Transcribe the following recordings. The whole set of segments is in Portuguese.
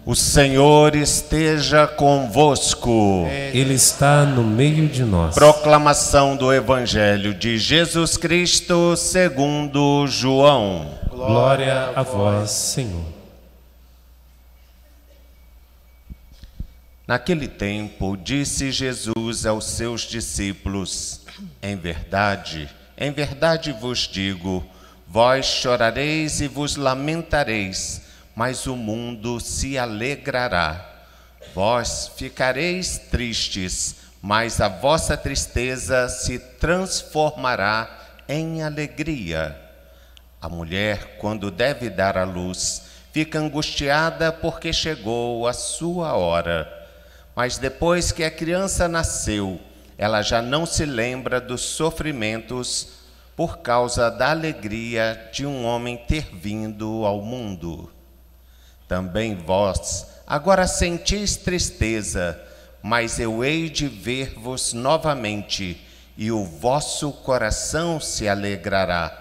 O Senhor esteja convosco. Ele está no meio de nós. Proclamação do Evangelho de Jesus Cristo segundo João. Glória a vós, Senhor. Naquele tempo, disse Jesus aos seus discípulos: em verdade vos digo, vós chorareis e vos lamentareis, mas o mundo se alegrará. Vós ficareis tristes, mas a vossa tristeza se transformará em alegria. A mulher, quando deve dar à luz, fica angustiada porque chegou a sua hora. Mas depois que a criança nasceu, ela já não se lembra dos sofrimentos por causa da alegria de um homem ter vindo ao mundo. Também vós agora sentis tristeza, mas eu hei de ver-vos novamente, e o vosso coração se alegrará,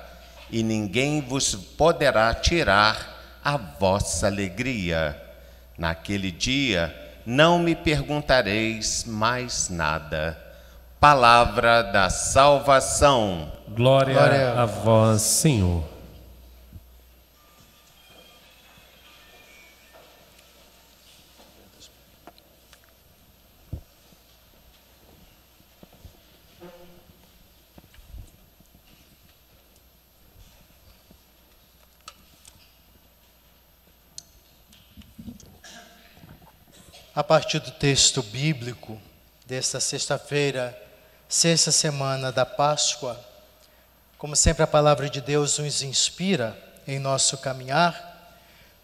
e ninguém vos poderá tirar a vossa alegria. Naquele dia não me perguntareis mais nada. Palavra da salvação. Glória a vós, Senhor. A partir do texto bíblico desta sexta-feira, sexta semana da Páscoa, como sempre a palavra de Deus nos inspira em nosso caminhar,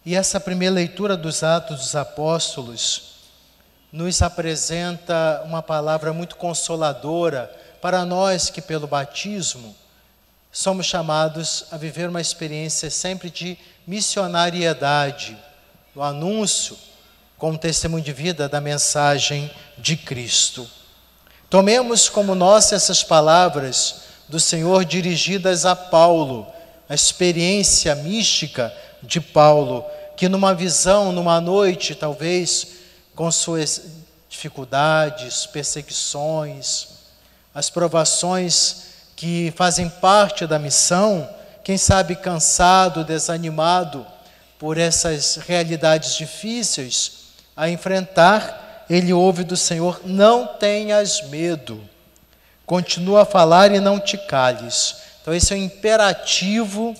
e essa primeira leitura dos Atos dos Apóstolos nos apresenta uma palavra muito consoladora para nós que pelo batismo somos chamados a viver uma experiência sempre de missionariedade, no anúncio, como testemunho de vida da mensagem de Cristo. Tomemos como nossas essas palavras do Senhor dirigidas a Paulo, a experiência mística de Paulo, que numa visão, numa noite, talvez com suas dificuldades, perseguições, as provações que fazem parte da missão, quem sabe cansado, desanimado por essas realidades difíceis a enfrentar, ele ouve do Senhor: não tenhas medo, continua a falar e não te cales. Então esse é um imperativo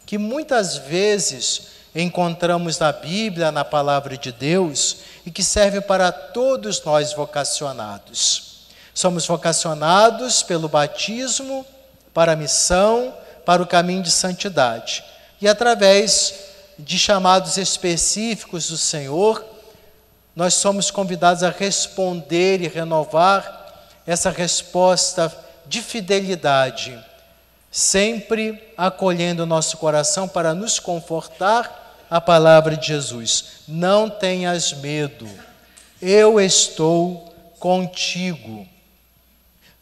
que muitas vezes encontramos na Bíblia, na palavra de Deus, e que serve para todos nós vocacionados. Somos vocacionados pelo batismo, para a missão, para o caminho de santidade. E através de chamados específicos do Senhor, nós somos convidados a responder e renovar essa resposta de fidelidade, sempre acolhendo o nosso coração para nos confortar a palavra de Jesus. Não tenhas medo, eu estou contigo.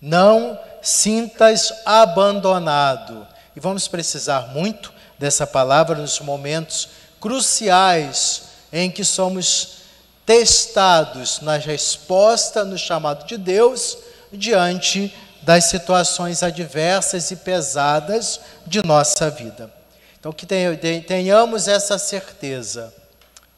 Não sintas abandonado. E vamos precisar muito dessa palavra nos momentos cruciais em que somos testados na resposta, no chamado de Deus, diante das situações adversas e pesadas de nossa vida. Então, que tenhamos essa certeza,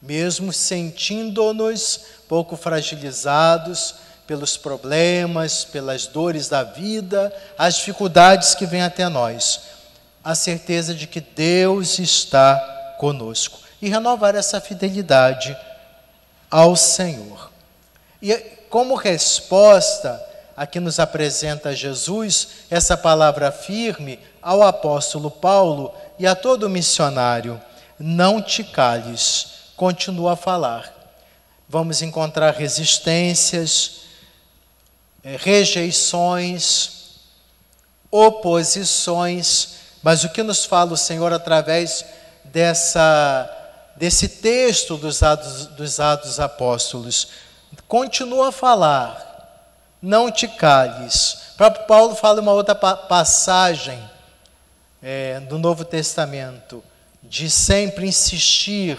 mesmo sentindo-nos pouco fragilizados pelos problemas, pelas dores da vida, as dificuldades que vêm até nós, a certeza de que Deus está conosco, e renovar essa fidelidade ao Senhor. E como resposta a que nos apresenta Jesus, essa palavra firme ao apóstolo Paulo e a todo missionário: não te cales, continua a falar. Vamos encontrar resistências, rejeições, oposições, mas o que nos fala o Senhor através desse texto dos Atos Apóstolos? Continua a falar, não te cales. O próprio Paulo fala uma outra passagem do Novo Testamento, de sempre insistir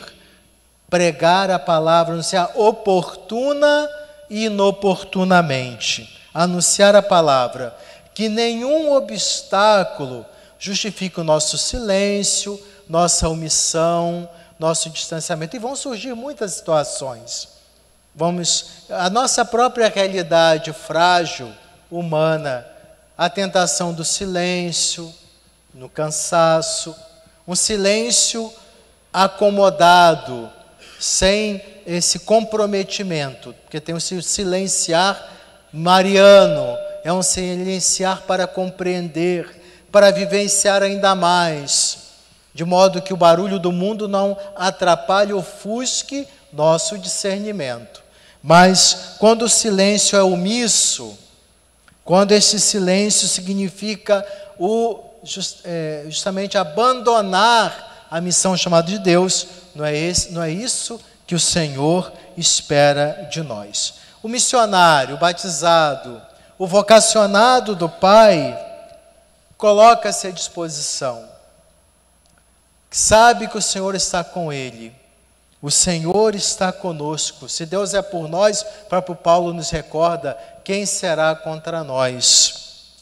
pregar a palavra, anunciar oportuna e inoportunamente. Anunciar a palavra, que nenhum obstáculo justifique o nosso silêncio, nossa omissão, nosso distanciamento. E vão surgir muitas situações. A nossa própria realidade frágil, humana, a tentação do silêncio, no cansaço, um silêncio acomodado, sem esse comprometimento, porque tem um silenciar mariano, é um silenciar para compreender, para vivenciar ainda mais, de modo que o barulho do mundo não atrapalhe ou ofusque nosso discernimento. Mas quando o silêncio é omisso, quando esse silêncio significa justamente abandonar a missão chamada de Deus, não é isso que o Senhor espera de nós. O missionário, o batizado, o vocacionado do Pai, coloca-se à disposição. Sabe que o Senhor está com ele. O Senhor está conosco. Se Deus é por nós, o próprio Paulo nos recorda, quem será contra nós?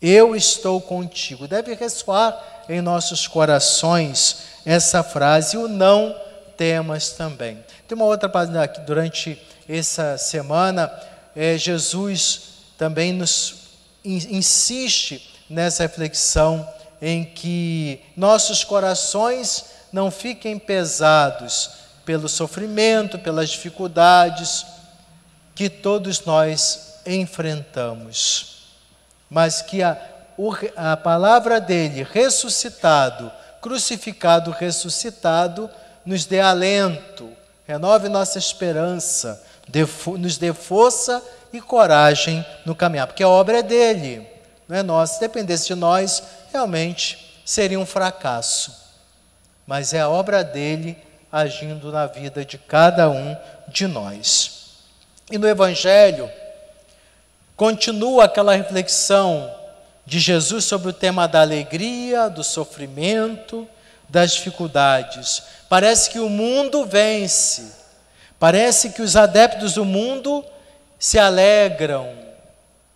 Eu estou contigo. Deve ressoar em nossos corações essa frase, o não temas também. Tem uma outra página aqui, durante essa semana, Jesus também nos insiste nessa reflexão em que nossos corações não fiquem pesados pelo sofrimento, pelas dificuldades que todos nós enfrentamos, mas que a palavra dele, ressuscitado, crucificado, ressuscitado, nos dê alento, renove nossa esperança, nos dê força e coragem no caminhar, porque a obra é dele, não é nossa. Se dependesse de nós, realmente seria um fracasso, mas é a obra dele agindo na vida de cada um de nós. E no Evangelho, continua aquela reflexão de Jesus sobre o tema da alegria, do sofrimento, das dificuldades. Parece que o mundo vence, parece que os adeptos do mundo se alegram,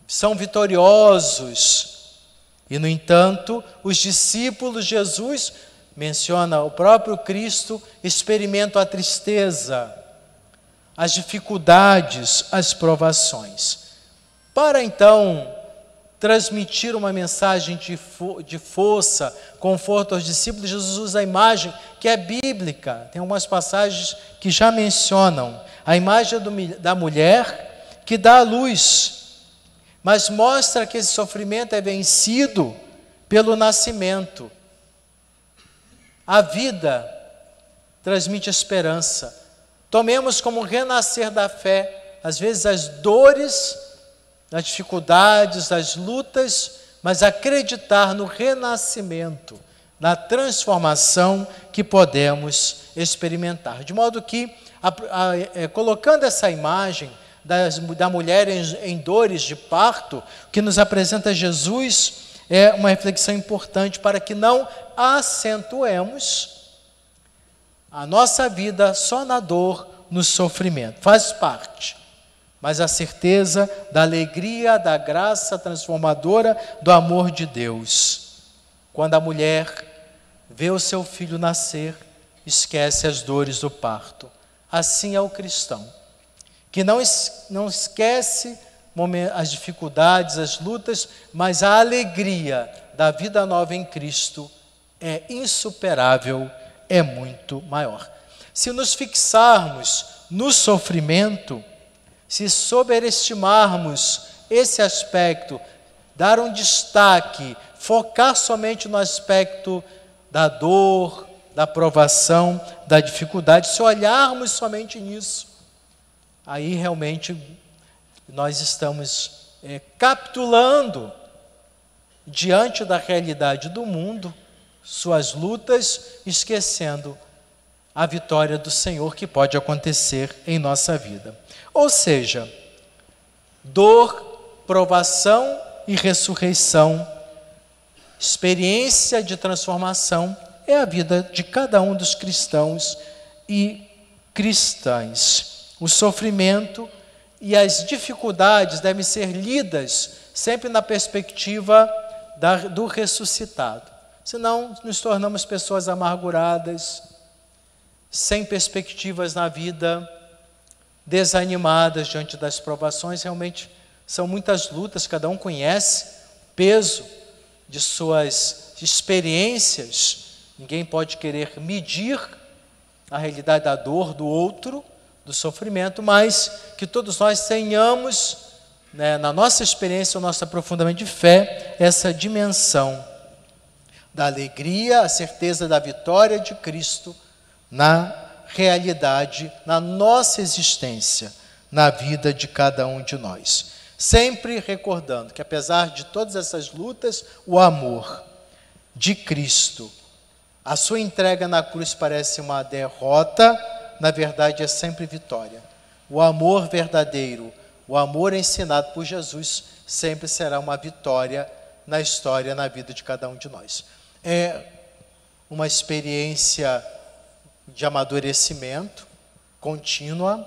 são vitoriosos. E, no entanto, os discípulos de Jesus, menciona o próprio Cristo, experimentam a tristeza, as dificuldades, as provações. Para então transmitir uma mensagem de força, conforto aos discípulos, Jesus usa a imagem que é bíblica. Tem algumas passagens que já mencionam a imagem da mulher que dá à luz, mas mostra que esse sofrimento é vencido pelo nascimento. A vida transmite esperança. Tomemos como renascer da fé, às vezes as dores, as dificuldades, as lutas, mas acreditar no renascimento, na transformação que podemos experimentar. De modo que, colocando essa imagem da mulher em dores de parto, que nos apresenta Jesus, é uma reflexão importante para que não acentuemos a nossa vida só na dor, no sofrimento. Faz parte. Mas a certeza da alegria, da graça transformadora, do amor de Deus. Quando a mulher vê o seu filho nascer, esquece as dores do parto. Assim é o cristão, que não esquece as dificuldades, as lutas, mas a alegria da vida nova em Cristo é insuperável, é muito maior. Se nos fixarmos no sofrimento, se sobreestimarmos esse aspecto, dar um destaque, focar somente no aspecto da dor, da provação, da dificuldade, se olharmos somente nisso, aí realmente nós estamos capitulando diante da realidade do mundo, suas lutas, esquecendo a vitória do Senhor que pode acontecer em nossa vida. Ou seja, dor, provação e ressurreição, experiência de transformação, é a vida de cada um dos cristãos e cristãs. O sofrimento e as dificuldades devem ser lidas sempre na perspectiva do ressuscitado. Senão nos tornamos pessoas amarguradas, sem perspectivas na vida, desanimadas diante das provações. Realmente são muitas lutas, cada um conhece o peso de suas experiências. Ninguém pode querer medir a realidade da dor do outro, do sofrimento, mas que todos nós tenhamos, na nossa experiência, no nosso aprofundamento de fé, essa dimensão da alegria, a certeza da vitória de Cristo na realidade, na nossa existência, na vida de cada um de nós. Sempre recordando que, apesar de todas essas lutas, o amor de Cristo, a sua entrega na cruz parece uma derrota, na verdade é sempre vitória. O amor verdadeiro, o amor ensinado por Jesus, sempre será uma vitória na história, na vida de cada um de nós. É uma experiência de amadurecimento contínua.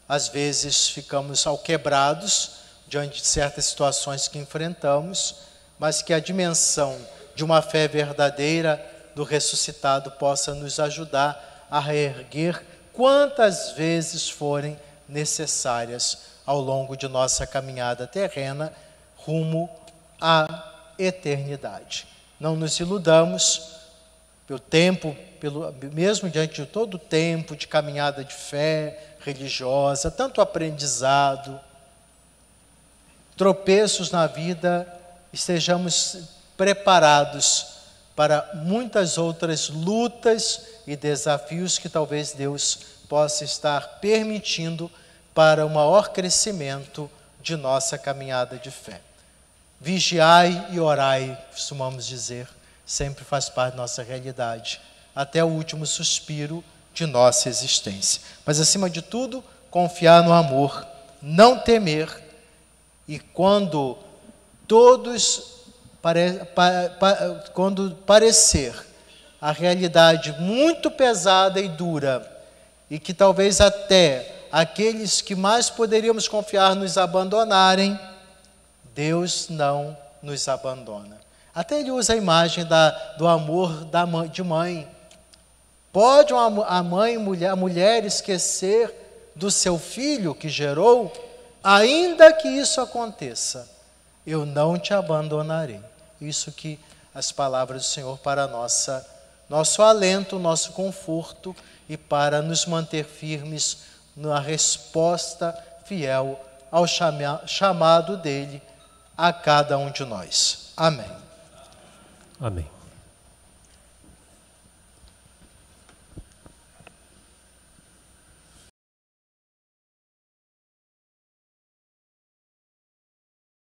Às vezes ficamos alquebrados diante de certas situações que enfrentamos, mas que a dimensão de uma fé verdadeira do ressuscitado possa nos ajudar a reerguer quantas vezes forem necessárias ao longo de nossa caminhada terrena rumo à eternidade. Não nos iludamos pelo tempo, mesmo diante de todo o tempo de caminhada de fé religiosa, tanto aprendizado, tropeços na vida, estejamos preparados para muitas outras lutas e desafios que talvez Deus possa estar permitindo para o maior crescimento de nossa caminhada de fé. Vigiai e orai, costumamos dizer, sempre faz parte da nossa realidade, até o último suspiro de nossa existência. Mas, acima de tudo, confiar no amor, não temer, e quando parecer a realidade muito pesada e dura, e que talvez até aqueles que mais poderíamos confiar nos abandonarem, Deus não nos abandona. Até ele usa a imagem do amor de mãe. Pode a mulher esquecer do seu filho que gerou? Ainda que isso aconteça, eu não te abandonarei. Isso que as palavras do Senhor para nosso alento, nosso conforto e para nos manter firmes na resposta fiel ao chamado dele a cada um de nós. Amém. Amém.